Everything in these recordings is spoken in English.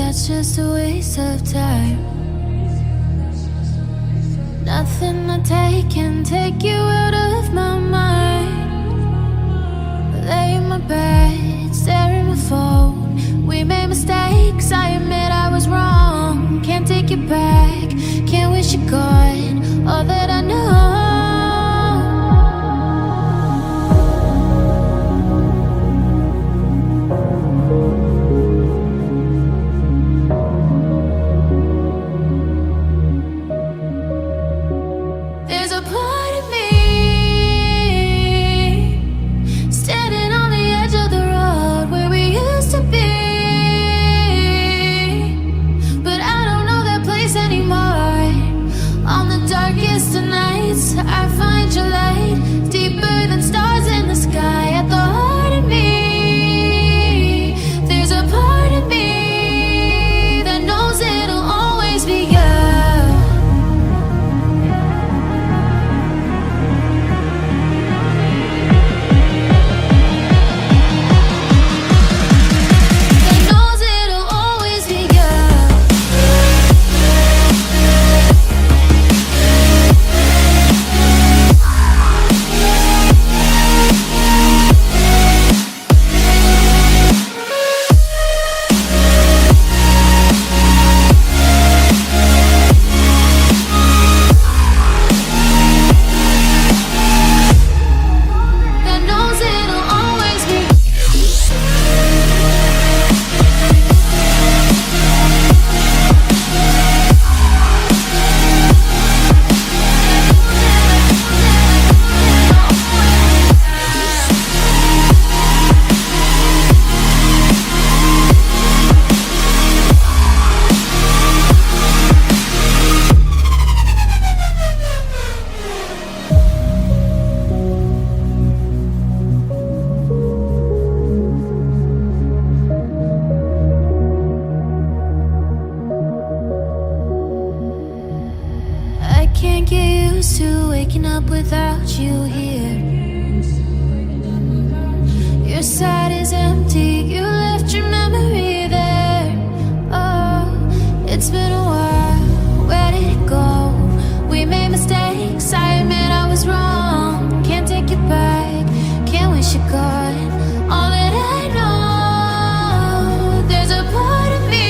that's just a waste of time. Nothing I take can take you out of my mind. Lay in my bed, stare at my phone. We made mistakes, I admit I was wrong. Can't take it back, can't wish it gone. All that I know. I find your light deeper than stars in the sky. At the heart of me, there's a part of me that knows it'll always be you. That knows it'll always be you. Can't get used to waking up without you here. Your side is empty, you left your memory there. Oh, it's been a while, where did it go? We made mistakes, I admit I was wrong. Can't take it back, can't wish it gone. All that I know, there's a part of me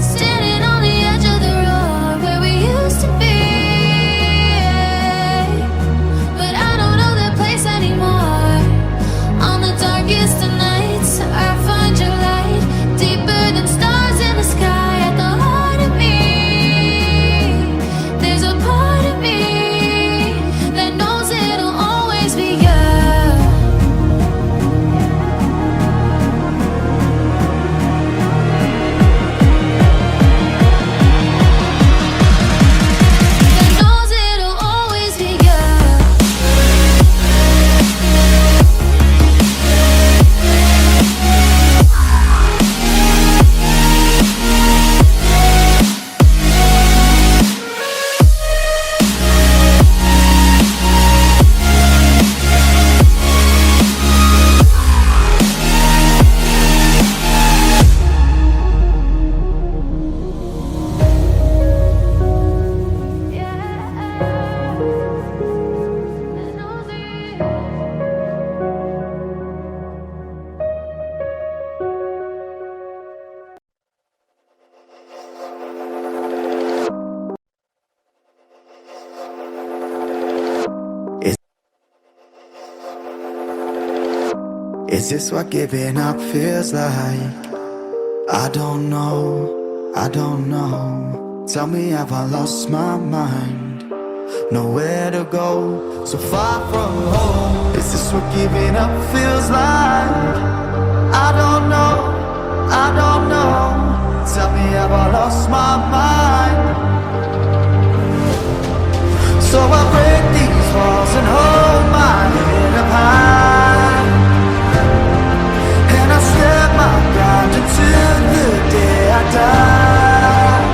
standing on the edge of the road where we used to be. But I don't know that place anymore. On the darkest of nights, I find your light deeper than stars in the sky. At the heart of me, there's a part of me that knows it'll always be you. That knows it'll always be you. Is this what giving up feels like? I don't know, I don't know. Tell me, have I lost my mind? Nowhere to go, so far from home. Is this what giving up feels like? I don't know, I don't know. Tell me, have I lost my mind? So I break these walls and hold my head up high, and I step my ground until the day I die.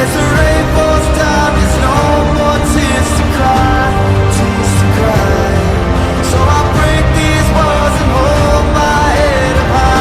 As the rain falls down, there's no more tears to cry, tears to cry. So I break these walls and hold my head up high.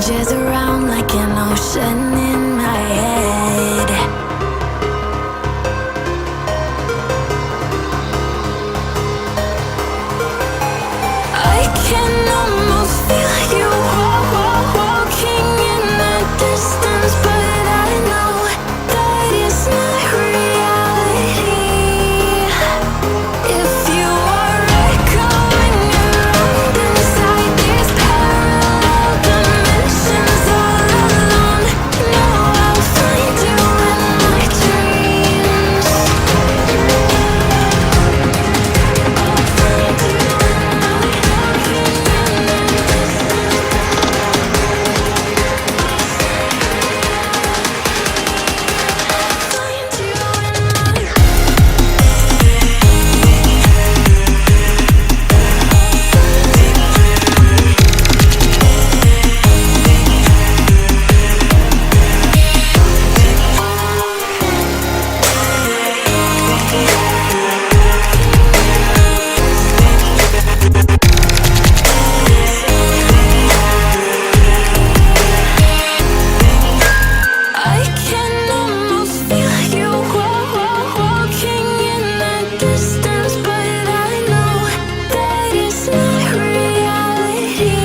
Changes around like an ocean in my head. I can almost feel you walking in the distance, but I know that it's not reality. If you are echoing around inside these parallel dimensions all alone, know I'll find you in my dreams. I'll find you in my walking in the distance. Find you in my I can almost feel you walking in the distance, but I know that it's not reality.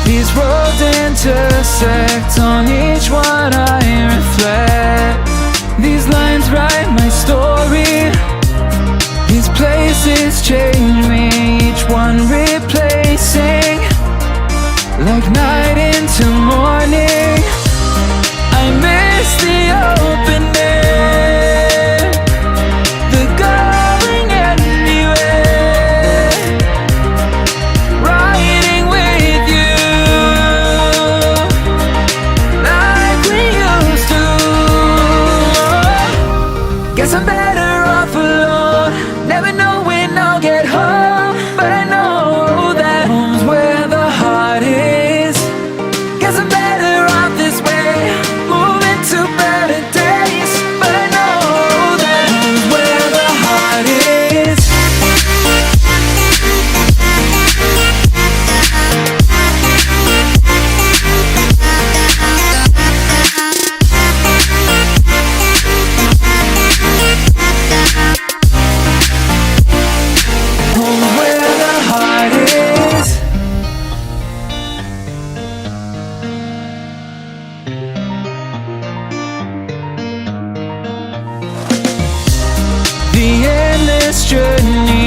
These roads intersect, on each one I reflect. These lines write my story. These places change me, each one replacing, like night into morning. I miss the open air, the going anywhere, riding with you like we used to. Guess I'm better off alone, never know when I'll get home, but I know that home's where the heart is. Guess I'm better off this way, moving to better days, but I know that home's where the heart is. Home's where the heart is. The endless journey